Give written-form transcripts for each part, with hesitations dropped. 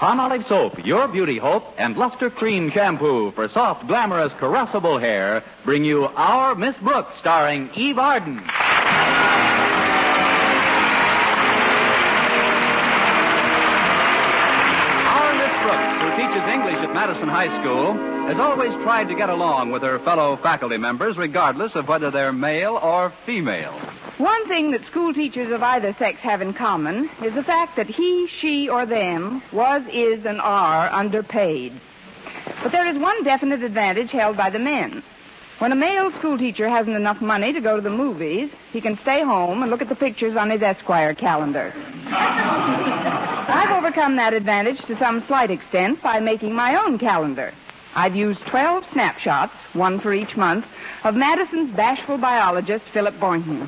Palmolive Soap, Your Beauty Hope, and Luster Cream Shampoo for soft, glamorous, caressable hair bring you Our Miss Brooks, starring Eve Arden. Our Miss Brooks, who teaches English at Madison High School, has always tried to get along with her fellow faculty members, regardless of whether they're male or female. One thing that school teachers of either sex have in common is the fact that he, she, or them was, is, and are underpaid. But there is one definite advantage held by the men. When a male school teacher hasn't enough money to go to the movies, he can stay home and look at the pictures on his Esquire calendar. I've overcome that advantage to some slight extent by making my own calendar. I've used 12 snapshots, one for each month, of Madison's bashful biologist, Philip Boynton.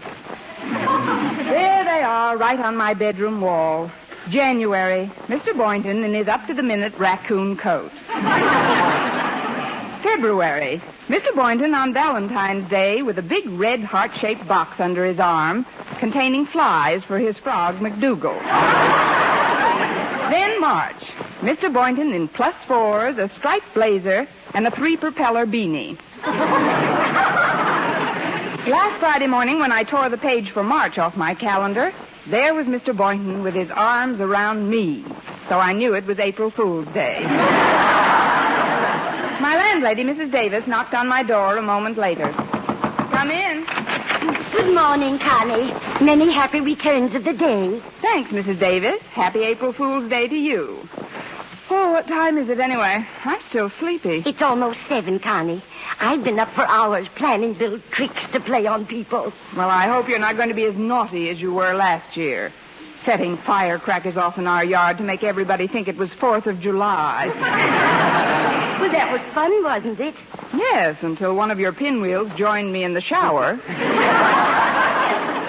There they are, right on my bedroom wall. January, Mr. Boynton in his up-to-the-minute raccoon coat. February, Mr. Boynton on Valentine's Day with a big red heart-shaped box under his arm containing flies for his frog, McDougal. Then March, Mr. Boynton in +4s, a striped blazer, and a 3-propeller beanie. Last Friday morning, when I tore the page for March off my calendar, there was Mr. Boynton with his arms around me. So I knew it was April Fool's Day. My landlady, Mrs. Davis, knocked on my door a moment later. Come in. Good morning, Connie. Many happy returns of the day. Thanks, Mrs. Davis. Happy April Fool's Day to you. Oh, what time is it anyway? I'm still sleepy. It's almost 7, Connie. I've been up for hours planning little tricks to play on people. Well, I hope you're not going to be as naughty as you were last year, setting firecrackers off in our yard to make everybody think it was 4th of July. Well, that was fun, wasn't it? Yes, until one of your pinwheels joined me in the shower.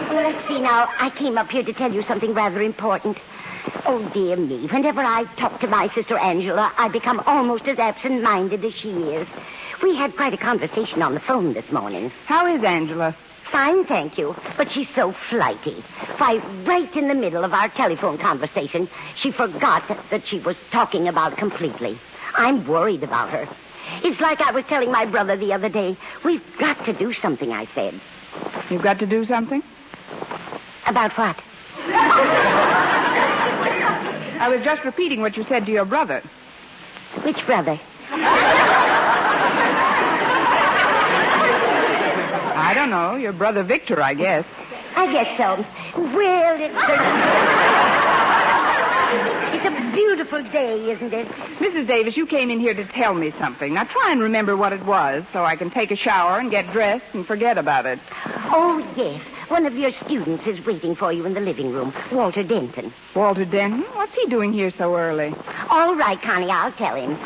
Well, let's see now. I came up here to tell you something rather important. Oh, dear me. Whenever I talk to my sister Angela, I become almost as absent-minded as she is. We had quite a conversation on the phone this morning. How is Angela? Fine, thank you. But she's so flighty. Why, right in the middle of our telephone conversation, she forgot that she was talking about completely. I'm worried about her. It's like I was telling my brother the other day. We've got to do something, I said. You've got to do something? About what? I was just repeating what you said to your brother. Which brother? I don't know. Your brother Victor, I guess. I guess so. Well, it's a beautiful day, isn't it? Mrs. Davis, you came in here to tell me something. Now try and remember what it was so I can take a shower and get dressed and forget about it. Oh, yes. One of your students is waiting for you in the living room, Walter Denton. Walter Denton? What's he doing here so early? All right, Connie, I'll tell him.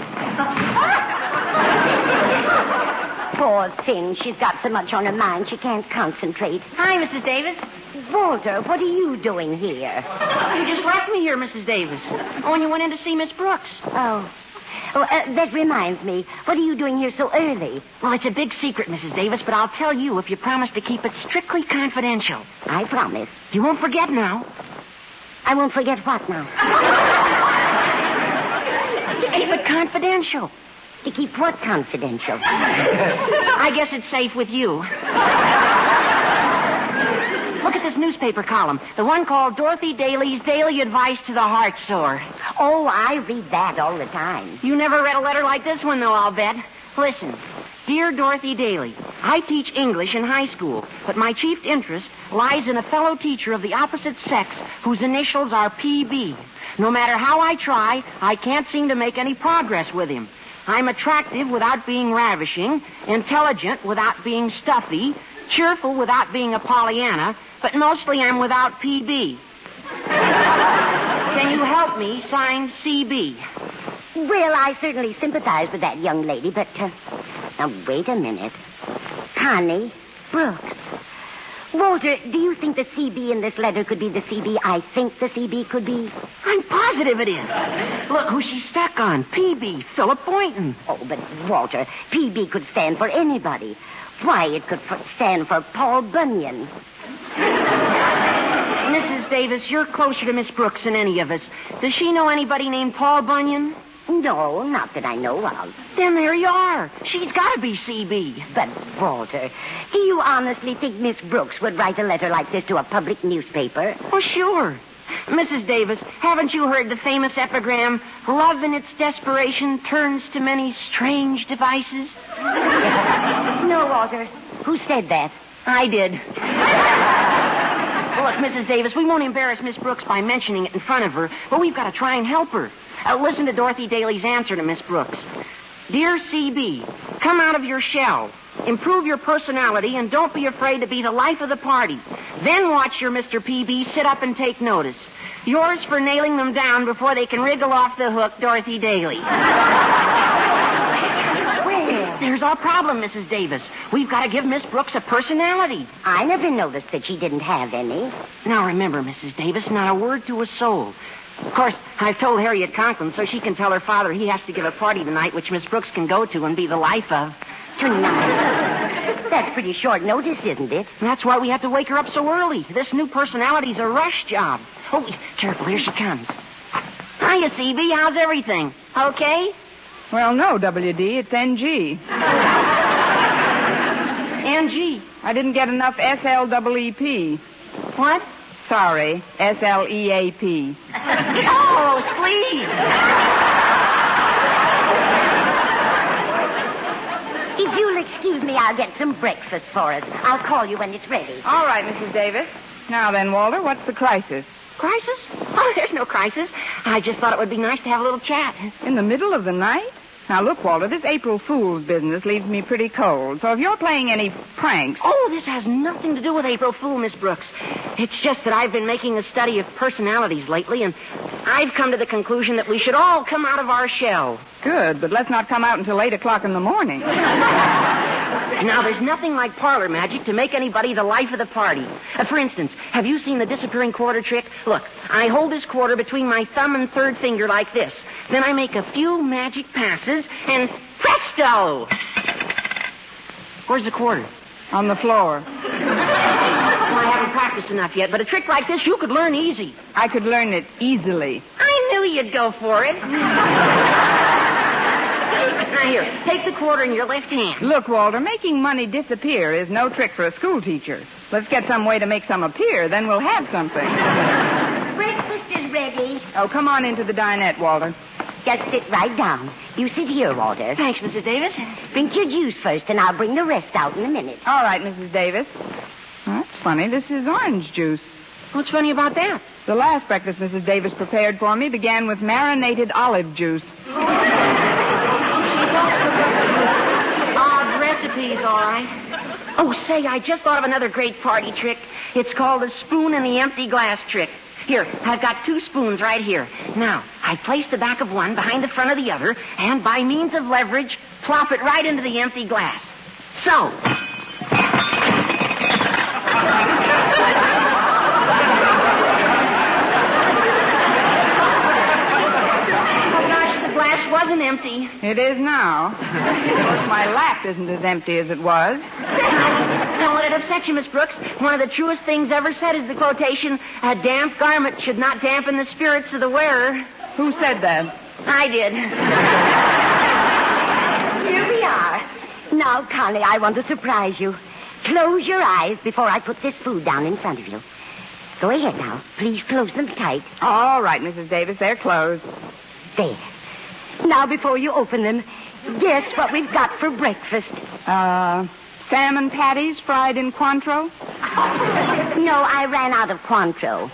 Poor thing. She's got so much on her mind she can't concentrate. Hi, Mrs. Davis. Walter, what are you doing here? You just left me here, Mrs. Davis. Oh, and you went in to see Miss Brooks. Oh, that reminds me. What are you doing here so early? Well, it's a big secret, Mrs. Davis, but I'll tell you if you promise to keep it strictly confidential. I promise. You won't forget now. I won't forget what now? To keep it confidential. To keep what confidential? I guess it's safe with you. Look at this newspaper column. The one called Dorothy Daly's Daily Advice to the Heart Sore. Oh, I read that all the time. You never read a letter like this one, though, I'll bet. Listen. Dear Dorothy Daly, I teach English in high school, but my chief interest lies in a fellow teacher of the opposite sex whose initials are PB. No matter how I try, I can't seem to make any progress with him. I'm attractive without being ravishing, intelligent without being stuffy, cheerful without being a Pollyanna, but mostly I'm without PB. Can you help me? Signed, CB. Well, I certainly sympathize with that young lady, but... now, wait a minute. Connie Brooks. Walter, do you think the CB in this letter could be the CB I think the CB could be? I'm positive it is. Look who she's stuck on. PB, Philip Boynton. Oh, but, Walter, PB could stand for anybody. Why, it could stand for Paul Bunyan. Mrs. Davis, you're closer to Miss Brooks than any of us. Does she know anybody named Paul Bunyan? No, not that I know of. Then there you are. She's got to be CB. But, Walter, do you honestly think Miss Brooks would write a letter like this to a public newspaper? Oh, sure. Mrs. Davis, haven't you heard the famous epigram, love in its desperation turns to many strange devices? No, Walter. Who said that? I did. Well, look, Mrs. Davis, we won't embarrass Miss Brooks by mentioning it in front of her, but we've got to try and help her. Listen to Dorothy Daly's answer to Miss Brooks. Dear CB, come out of your shell. Improve your personality and don't be afraid to be the life of the party. Then watch your Mr. PB sit up and take notice. Yours for nailing them down before they can wriggle off the hook, Dorothy Daly. Well, there's our problem, Mrs. Davis. We've got to give Miss Brooks a personality. I never noticed that she didn't have any. Now remember, Mrs. Davis, not a word to a soul. Of course, I've told Harriet Conklin so she can tell her father he has to give a party tonight which Miss Brooks can go to and be the life of. Tonight? That's pretty short notice, isn't it? That's why we had to wake her up so early. This new personality's a rush job. Oh, careful, here she comes. Hiya, CB, how's everything? Okay? Well, no, WD, it's NG. NG? I didn't get enough SLEEP. What? Sorry, SLEAP. Oh, sleep. If you'll excuse me, I'll get some breakfast for us. I'll call you when it's ready. All right, Mrs. Davis. Now then, Walter, what's the crisis? Crisis? Oh, there's no crisis. I just thought it would be nice to have a little chat. In the middle of the night? Now, look, Walter, this April Fool's business leaves me pretty cold. So if you're playing any pranks... Oh, this has nothing to do with April Fool, Miss Brooks. It's just that I've been making a study of personalities lately, and I've come to the conclusion that we should all come out of our shell. Good, but let's not come out until 8 o'clock in the morning. Now, there's nothing like parlor magic to make anybody the life of the party. For instance, have you seen the disappearing quarter trick? Look, I hold this quarter between my thumb and third finger like this. Then I make a few magic passes, and presto! Where's the quarter? On the floor. Well, I haven't practiced enough yet, but a trick like this you could learn easy. I could learn it easily. I knew you'd go for it. Now, here, take the quarter in your left hand. Look, Walter, making money disappear is no trick for a school teacher. Let's get some way to make some appear, then we'll have something. Breakfast is ready. Oh, come on into the dinette, Walter. Just sit right down. You sit here, Walter. Thanks, Mrs. Davis. Drink your juice first, and I'll bring the rest out in a minute. All right, Mrs. Davis. Well, that's funny. This is orange juice. What's funny about that? The last breakfast Mrs. Davis prepared for me began with marinated olive juice. Odd recipes, all right. Oh, say, I just thought of another great party trick. It's called the spoon in the empty glass trick. Here, I've got 2 spoons right here. Now, I place the back of one behind the front of the other, and by means of leverage, plop it right into the empty glass. So. Wasn't empty. It is now. Of course, my lap isn't as empty as it was. Don't let it upset you, Miss Brooks. One of the truest things ever said is the quotation, a damp garment should not dampen the spirits of the wearer. Who said that? I did. Here we are. Now, Connie, I want to surprise you. Close your eyes before I put this food down in front of you. Go ahead now. Please close them tight. All right, Mrs. Davis, they're closed. There. Now, before you open them, guess what we've got for breakfast. Salmon patties fried in Cointreau? No, I ran out of Cointreau.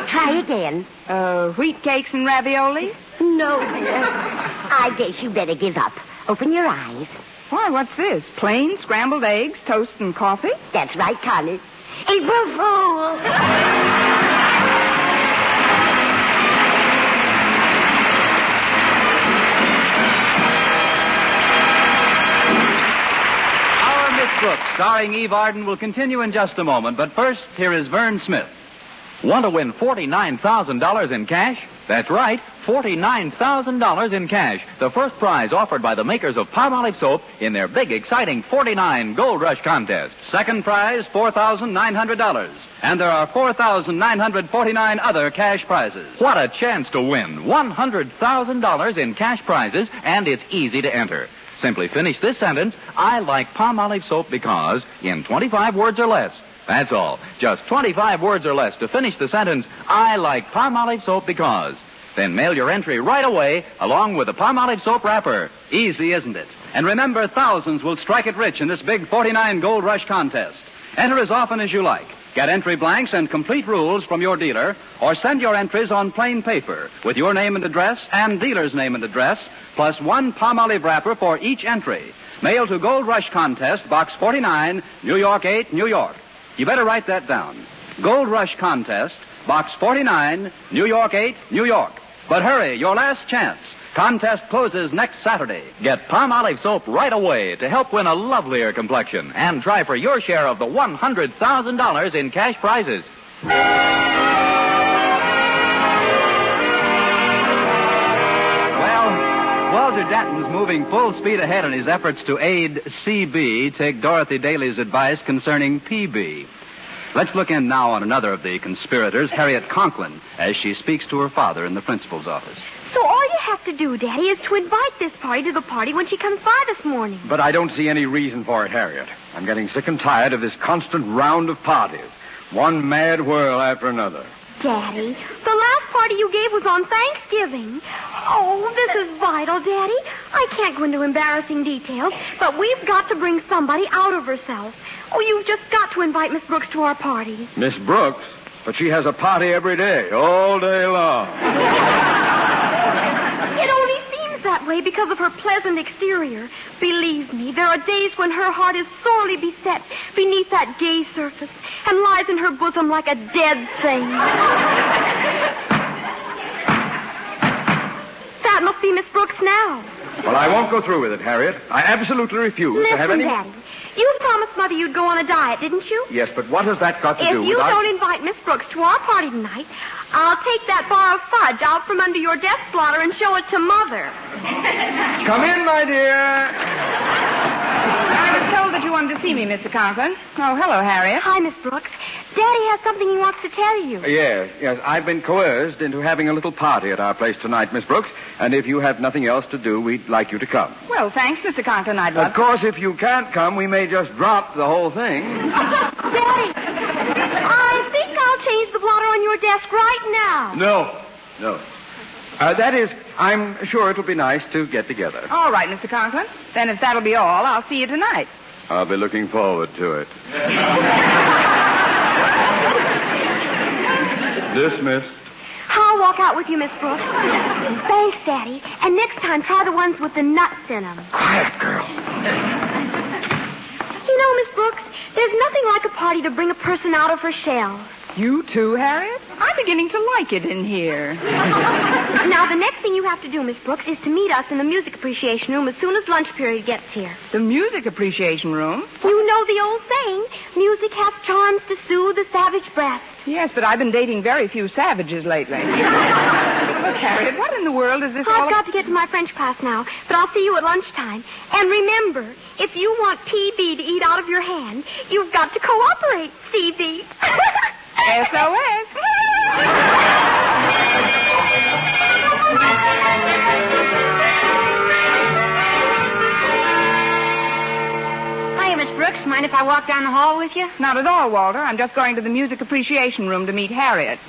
Try again. Wheat cakes and raviolis? No, dear. I guess you better give up. Open your eyes. Why, what's this? Plain scrambled eggs, toast, and coffee? That's right, Connie. April Fool! Brooks, starring Eve Arden, will continue in just a moment. But first, here is Vern Smith. Want to win $49,000 in cash? That's right, $49,000 in cash. The first prize offered by the makers of Palmolive soap in their big, exciting 49 Gold Rush contest. Second prize, $4,900. And there are 4,949 other cash prizes. What a chance to win $100,000 in cash prizes, and it's easy to enter. Simply finish this sentence, I like Palmolive soap because, in 25 words or less. That's all. Just 25 words or less to finish the sentence, I like Palmolive soap because. Then mail your entry right away along with the Palmolive soap wrapper. Easy, isn't it? And remember, thousands will strike it rich in this big 49 Gold Rush contest. Enter as often as you like. Get entry blanks and complete rules from your dealer, or send your entries on plain paper with your name and address and dealer's name and address, plus one Palmolive wrapper for each entry. Mail to Gold Rush Contest, Box 49, New York 8, New York. You better write that down. Gold Rush Contest, Box 49, New York 8, New York. But hurry, your last chance. Contest closes next Saturday. Get Palmolive soap right away to help win a lovelier complexion and try for your share of the $100,000 in cash prizes. Well, Walter Denton's moving full speed ahead in his efforts to aid CB take Dorothy Daly's advice concerning PB. Let's look in now on another of the conspirators, Harriet Conklin, as she speaks to her father in the principal's office. So all you have to do, Daddy, is to invite this party to the party when she comes by this morning. But I don't see any reason for it, Harriet. I'm getting sick and tired of this constant round of parties. One mad whirl after another. Daddy, the last party you gave was on Thanksgiving. Oh, this is vital, Daddy. I can't go into embarrassing details, but we've got to bring somebody out of herself. Oh, you've just got to invite Miss Brooks to our party. Miss Brooks? But she has a party every day, all day long. It only seems that way because of her pleasant exterior. Believe me, there are days when her heart is sorely beset beneath that gay surface and lies in her bosom like a dead thing. That must be Miss Brooks now. Well, I won't go through with it, Harriet. I absolutely refuse to have any... Listen, Daddy. You promised Mother you'd go on a diet, didn't you? Yes, but what has that got to do with... If you don't invite Miss Brooks to our party tonight, I'll take that bar of fudge out from under your desk blotter and show it to Mother. Come in, my dear. I was told that you wanted to see me, Mr. Conklin. Oh, hello, Harriet. Hi, Miss Brooks. Daddy has something he wants to tell you. Yes. I've been coerced into having a little party at our place tonight, Miss Brooks. And if you have nothing else to do, we'd like you to come. Well, thanks, Mr. Conklin. I'd love Of course, if you can't come, we may just drop the whole thing. Daddy, I think I'll change the blotter on your desk right now. No. That is, I'm sure it'll be nice to get together. All right, Mr. Conklin. Then if that'll be all, I'll see you tonight. I'll be looking forward to it. Dismissed. I'll walk out with you, Miss Brooks. Thanks, Daddy. And next time, try the ones with the nuts in them. Quiet, girl. You know, Miss Brooks, there's nothing like a party to bring a person out of her shell. You too, Harriet? I'm beginning to like it in here. Now, the next thing you have to do, Miss Brooks, is to meet us in the music appreciation room as soon as lunch period gets here. The music appreciation room? You know the old saying, music has charms to soothe the savage breast. Yes, but I've been dating very few savages lately. Look, Harriet, what in the world is this all I've got to get to my French class now, but I'll see you at lunchtime. And remember, if you want PB to eat out of your hand, you've got to cooperate, CB. SOS. Hiya, Miss Brooks. Mind if I walk down the hall with you? Not at all, Walter. I'm just going to the music appreciation room to meet Harriet.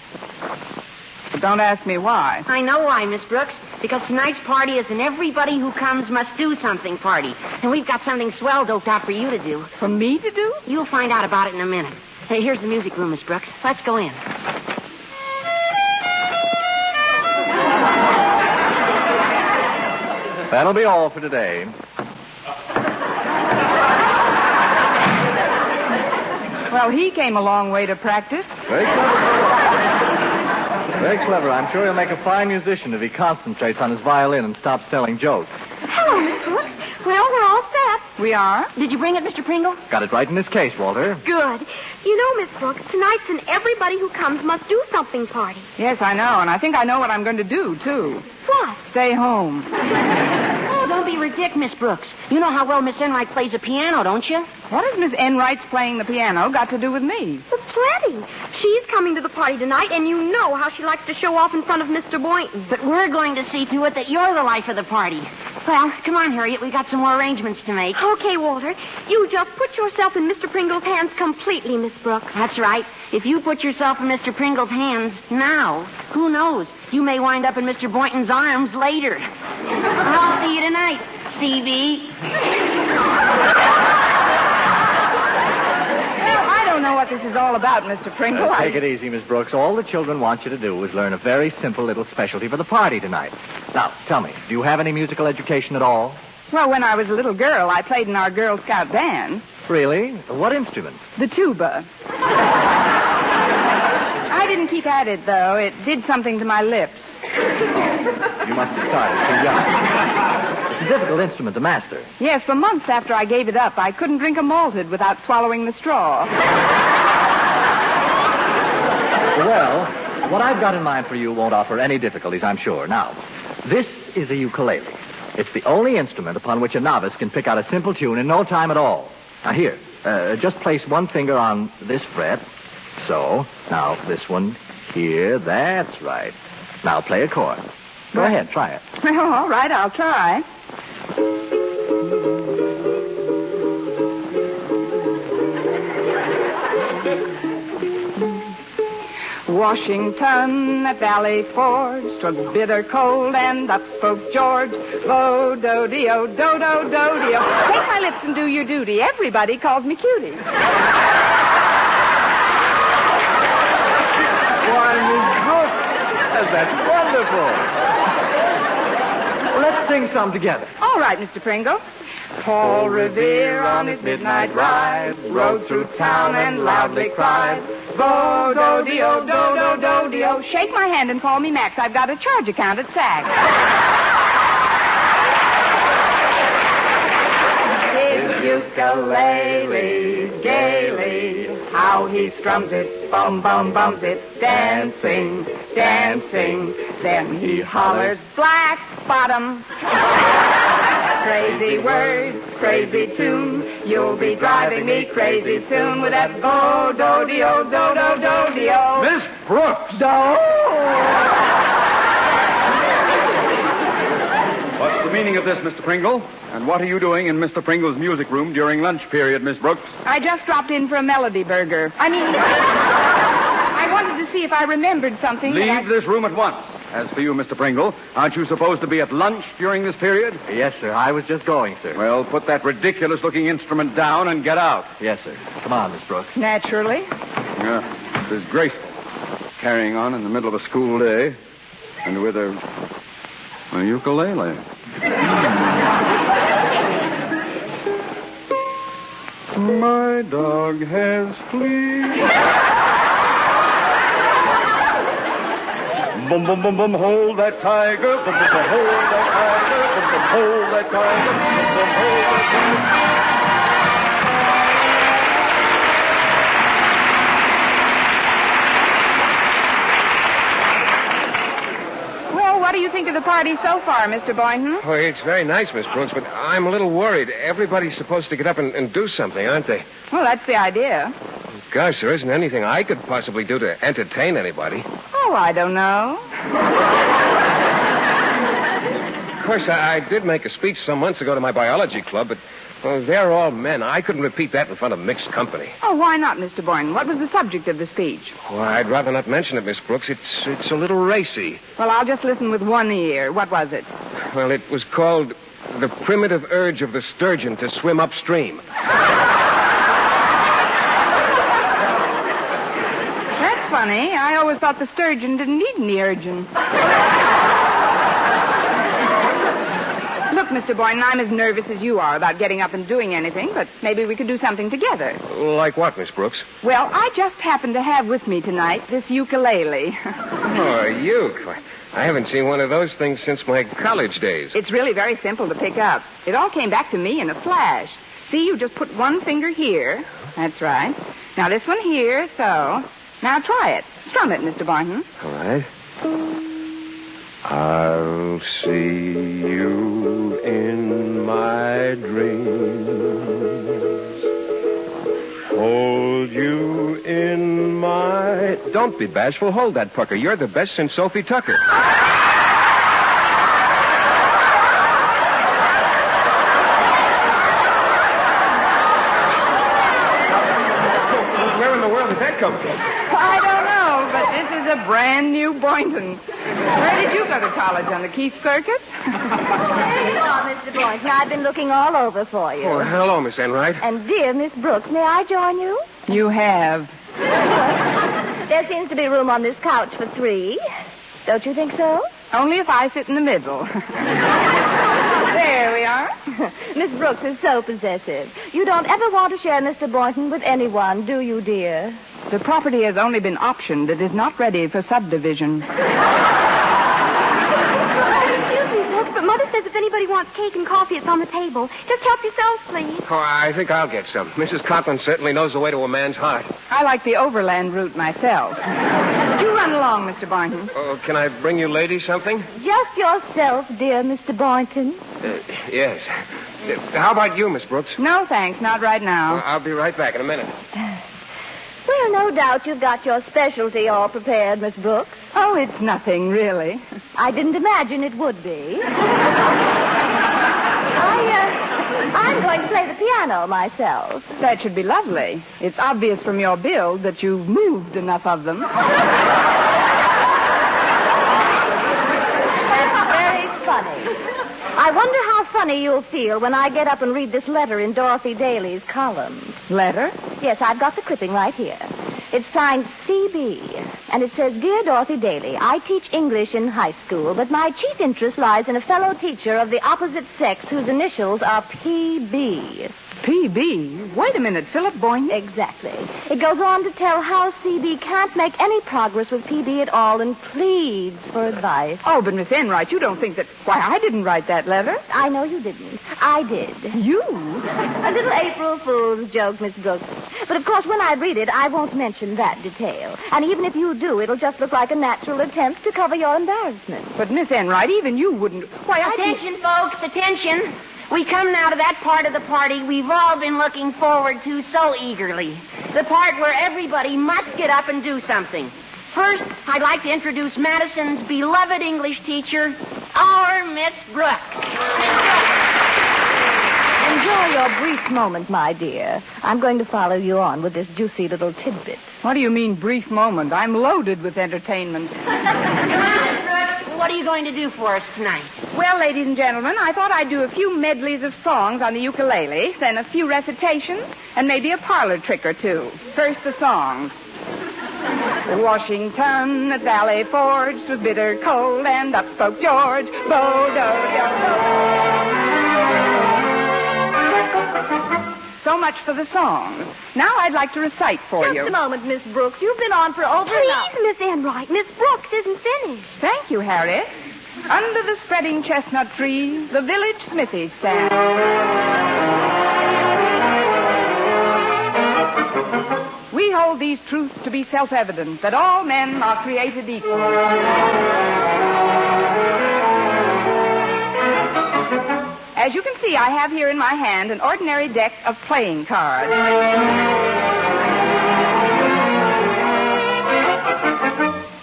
But don't ask me why. I know why, Miss Brooks. Because tonight's party is an everybody who comes must do something party. And we've got something swell doped out for you to do. For me to do? You'll find out about it in a minute. Hey, here's the music room, Miss Brooks. Let's go in. That'll be all for today. Well, he came a long way to practice. Very clever. Very clever. I'm sure he'll make a fine musician if he concentrates on his violin and stops telling jokes. Hello, Miss Brooks. Well, we're all set. We are? Did you bring it, Mr. Pringle? Got it right in this case, Walter. Good. You know, Miss Brooks, tonight's an everybody who comes must do something party. Yes, I know, and I think I know what I'm going to do, too. What? Stay home. Oh, don't be ridiculous, Miss Brooks. You know how well Miss Enright plays the piano, don't you? What has Miss Enright's playing the piano got to do with me? Well, plenty. She's coming to the party tonight, and you know how she likes to show off in front of Mr. Boynton. But we're going to see to it that you're the life of the party. Well, come on, Harriet. We got some more arrangements to make. Okay, Walter. You just put yourself in Mr. Pringle's hands completely, Miss Brooks. That's right. If you put yourself in Mr. Pringle's hands now, who knows? You may wind up in Mr. Boynton's arms later. I'll see you tonight, C.B. I don't know what this is all about, Mr. Pringle. Take it easy, Miss Brooks. All the children want you to do is learn a very simple little specialty for the party tonight. Now, tell me, do you have any musical education at all? Well, when I was a little girl, I played in our Girl Scout band. Really? What instrument? The tuba. I didn't keep at it, though. It did something to my lips. You must have started too young. It's a difficult instrument to master. Yes, for months after I gave it up, I couldn't drink a malted without swallowing the straw. Well, what I've got in mind for you won't offer any difficulties, I'm sure. Now, this is a ukulele. It's the only instrument upon which a novice can pick out a simple tune in no time at all. Now, here, just place one finger on this fret. So. Now, this one here. That's right. Now, play a chord. Go ahead, try it. Well, all right, I'll try. Washington at Valley Forge, 'twas bitter cold, and up spoke George. Lo-do-de-o, do-do-do-de-o. Take my lips and do your duty. Everybody calls me cutie. Why, Miss Brooks, that's wonderful. Let's sing some together. All right, Mr. Pringle. Paul Revere on his midnight ride rode through town and loudly cried, Bo-do-de-o, do-do-do-de-o. Shake my hand and call me Max. I've got a charge account at Saks. His ukulele, gaily, how he strums it, bum-bums it, dancing, dancing. Then he hollers, black bottom. Crazy words, crazy tune. You'll be driving me crazy soon with that bo-do-de-o, do-do-do-de-o. Miss Brooks! What's the meaning of this, Mr. Pringle? And what are you doing in Mr. Pringle's music room during lunch period, Miss Brooks? I just dropped in for a melody burger. I wanted to see if I remembered something. Leave this room at once. As for you, Mr. Pringle, aren't you supposed to be at lunch during this period? Yes, sir. I was just going, sir. Well, put that ridiculous-looking instrument down and get out. Yes, sir. Come on, Miss Brooks. Naturally. Yeah, it's disgraceful. Carrying on in the middle of a school day and with a ukulele. My dog has fleas. Boom, boom, boom, boom, hold that tiger. Boom, boom, boom, hold that tiger. Boom, boom, hold that tiger. Boom, boom, hold that tiger. Well, what do you think of the party so far, Mr. Boynton? Oh, it's very nice, Miss Brooks, but I'm a little worried. Everybody's supposed to get up and do something, aren't they? Well, that's the idea. Gosh, there isn't anything I could possibly do to entertain anybody. Oh, I don't know. Of course, I did make a speech some months ago to my biology club, but they're all men. I couldn't repeat that in front of mixed company. Oh, why not, Mr. Boynton? What was the subject of the speech? Well, I'd rather not mention it, Miss Brooks. It's a little racy. Well, I'll just listen with one ear. What was it? Well, it was called The Primitive Urge of the Sturgeon to Swim Upstream. That's funny. I always thought the sturgeon didn't need any urging. Look, Mr. Boynton, I'm as nervous as you are about getting up and doing anything, but maybe we could do something together. Like what, Miss Brooks? Well, I just happen to have with me tonight this ukulele. Oh, a uke. I haven't seen one of those things since my college days. It's really very simple to pick up. It all came back to me in a flash. See, you just put one finger here. That's right. Now this one here, so. Now try it. Strum it, Mr. Barton. All right. I'll see you in my dreams. Hold you in my... Don't be bashful. Hold that pucker. You're the best since Sophie Tucker. Where in the world did that come from? I don't know, but this is a brand new Boynton. Where did you go to college, on the Keith Circuit? There you are, Mr. Boynton. I've been looking all over for you. Oh, hello, Miss Enright. And dear Miss Brooks, may I join you? You have. There seems to be room on this couch for 3. Don't you think so? Only if I sit in the middle. There we are. Miss Brooks is so possessive. You don't ever want to share Mr. Boynton with anyone, do you, dear? The property has only been optioned. It is not ready for subdivision. Excuse me, Brooks, but Mother says if anybody wants cake and coffee, it's on the table. Just help yourself, please. Oh, I think I'll get some. Mrs. Conklin certainly knows the way to a man's heart. I like the overland route myself. You run along, Mr. Boynton. Oh, can I bring you ladies something? Just yourself, dear Mr. Boynton. Yes. How about you, Miss Brooks? No, thanks. Not right now. I'll be right back in a minute. Well, no doubt you've got your specialty all prepared, Miss Brooks. Oh, it's nothing, really. I didn't imagine it would be. I'm going to play the piano myself. That should be lovely. It's obvious from your build that you've moved enough of them. That's very funny. I wonder how funny you'll feel when I get up and read this letter in Dorothy Daly's column. Letter? Yes, I've got the clipping right here. It's signed C.B., and it says, Dear Dorothy Daly, I teach English in high school, but my chief interest lies in a fellow teacher of the opposite sex whose initials are P.B. P.B.? Wait a minute, Philip Boynton? Exactly. It goes on to tell how C.B. can't make any progress with P.B. at all and pleads for advice. Oh, but Miss Enright, you don't think that... Why, I didn't write that letter. I know you didn't. I did. You? A little April Fool's joke, Miss Brooks. But, of course, when I read it, I won't mention that detail. And even if you do, it'll just look like a natural attempt to cover your embarrassment. But, Miss Enright, even you wouldn't... Why, Attention, folks, attention. We come now to that part of the party we've all been looking forward to so eagerly. The part where everybody must get up and do something. First, I'd like to introduce Madison's beloved English teacher, our Miss Brooks. Enjoy your brief moment, my dear. I'm going to follow you on with this juicy little tidbit. What do you mean, brief moment? I'm loaded with entertainment. Come on, Miss Brooks. What are you going to do for us tonight? Well, ladies and gentlemen, I thought I'd do a few medleys of songs on the ukulele, then a few recitations, and maybe a parlor trick or two. First, the songs. Washington at Valley Forge 'twas bitter cold, and up spoke George. So much for the songs. Now I'd like to recite for you. Just a moment, Miss Brooks. You've been on for over an hour. Please, Miss Enright. Miss Brooks isn't finished. Thank you, Harriet. Under the spreading chestnut tree, the village smithy sat. We hold these truths to be self-evident, that all men are created equal. As you can see, I have here in my hand an ordinary deck of playing cards.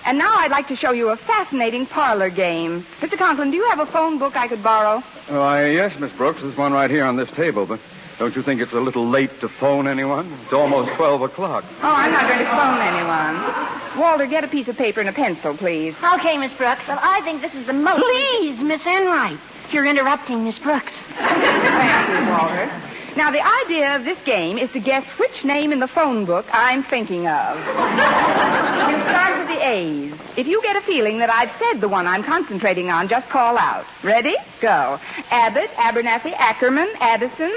And now I'd like to show you a fascinating parlor game. Mr. Conklin, do you have a phone book I could borrow? Yes, Miss Brooks. There's one right here on this table, but don't you think it's a little late to phone anyone? It's almost 12 o'clock. Oh, I'm not going to phone anyone. Walter, get a piece of paper and a pencil, please. Okay, Miss Brooks. Well, I think this is the most... Please, Miss Enright. You're interrupting Miss Brooks. Thank you, Walter. Now, the idea of this game is to guess which name in the phone book I'm thinking of. You start with the A's. If you get a feeling that I've said the one I'm concentrating on, just call out. Ready? Go. Abbott, Abernathy, Ackerman, Addison.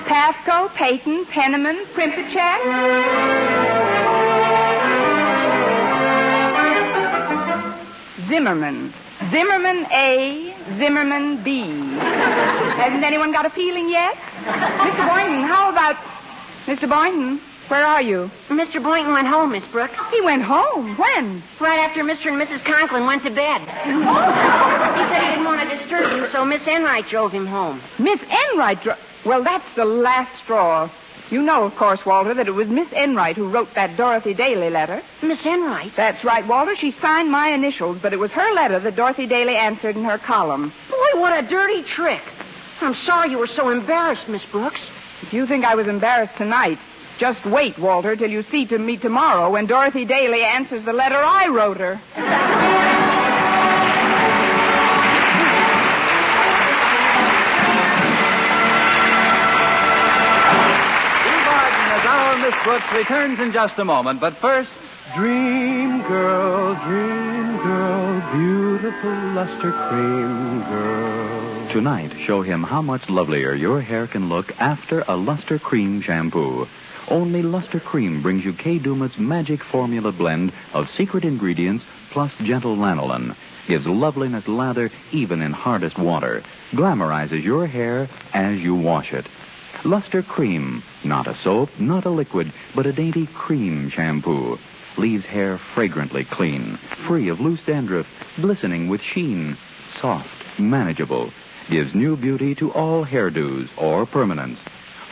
Pasco, Monroe, Peyton, Penniman, Primpachak. Zimmerman. Zimmerman A, Zimmerman B. Hasn't anyone got a feeling yet? Mr. Boynton, how about... Mr. Boynton, where are you? Mr. Boynton went home, Miss Brooks. He went home? When? Right after Mr. and Mrs. Conklin went to bed. He said he didn't want to disturb you, so Miss Enright drove him home. Miss Enright Well, that's the last straw. You know, of course, Walter, that it was Miss Enright who wrote that Dorothy Daly letter. Miss Enright? That's right, Walter. She signed my initials, but it was her letter that Dorothy Daly answered in her column. Boy, what a dirty trick. I'm sorry you were so embarrassed, Miss Brooks. If you think I was embarrassed tonight, just wait, Walter, till you see to me tomorrow when Dorothy Daly answers the letter I wrote her. Our Miss Brooks returns in just a moment, but first... Dream girl, beautiful luster cream girl. Tonight, show him how much lovelier your hair can look after a Luster Cream shampoo. Only Luster Cream brings you Kay Daumit's magic formula blend of secret ingredients plus gentle lanolin. Gives loveliness lather even in hardest water. Glamorizes your hair as you wash it. Luster Cream, not a soap, not a liquid, but a dainty cream shampoo. Leaves hair fragrantly clean, free of loose dandruff, glistening with sheen. Soft, manageable. Gives new beauty to all hairdos or permanents.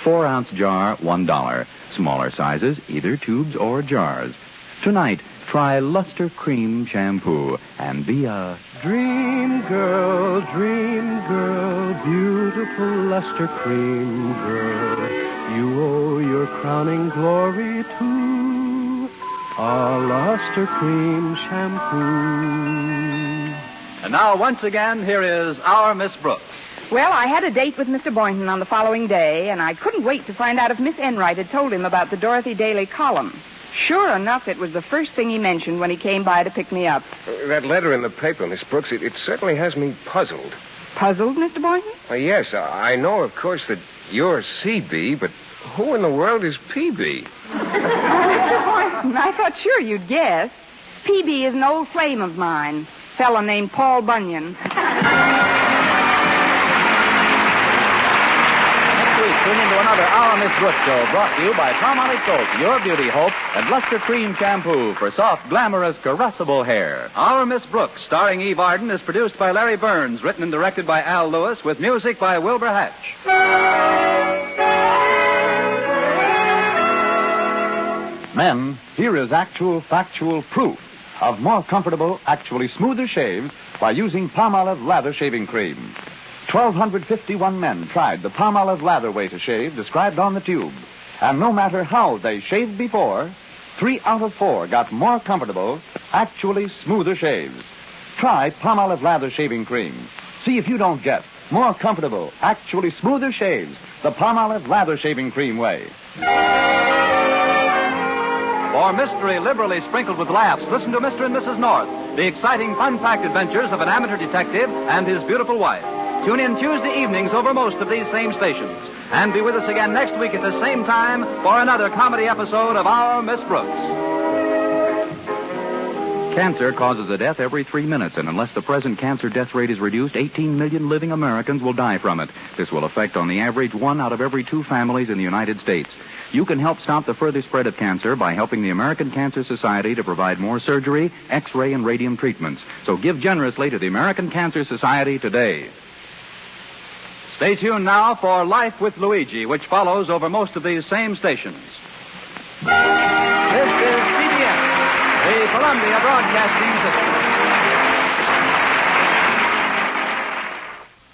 4-ounce jar, $1. Smaller sizes, either tubes or jars. Tonight, try Luster Cream shampoo and be a... Dream girl, beautiful luster cream girl. You owe your crowning glory to a luster cream shampoo. And now, once again, here is our Miss Brooks. Well, I had a date with Mr. Boynton on the following day, and I couldn't wait to find out if Miss Enright had told him about the Dorothy Daly column. Sure enough, it was the first thing he mentioned when he came by to pick me up. That letter in the paper, Miss Brooks, it certainly has me puzzled. Puzzled, Mr. Boynton? Yes, I know, of course, that you're CB, but who in the world is PB? Mr. Boynton, I thought sure you'd guess. PB is an old flame of mine, fella named Paul Bunyan. Tune into another Our Miss Brooks show brought to you by Palmolive Soap, Your Beauty Hope, and Luster Cream Shampoo for soft, glamorous, caressable hair. Our Miss Brooks, starring Eve Arden, is produced by Larry Burns, written and directed by Al Lewis, with music by Wilbur Hatch. Men, here is actual, factual proof of more comfortable, actually smoother shaves by using Palmolive Lather Shaving Cream. 1,251 men tried the Palmolive Lather way to shave described on the tube. And no matter how they shaved before, 3 out of 4 got more comfortable, actually smoother shaves. Try Palmolive Lather Shaving Cream. See if you don't get more comfortable, actually smoother shaves the Palmolive Lather Shaving Cream way. For mystery liberally sprinkled with laughs, listen to Mr. and Mrs. North, the exciting, fun-packed adventures of an amateur detective and his beautiful wife. Tune in Tuesday evenings over most of these same stations. And be with us again next week at the same time for another comedy episode of Our Miss Brooks. Cancer causes a death every 3 minutes, and unless the present cancer death rate is reduced, 18 million living Americans will die from it. This will affect, on the average, 1 out of every 2 families in the United States. You can help stop the further spread of cancer by helping the American Cancer Society to provide more surgery, X-ray, and radium treatments. So give generously to the American Cancer Society today. Stay tuned now for Life with Luigi, which follows over most of these same stations. This is CBS, the Columbia Broadcasting System.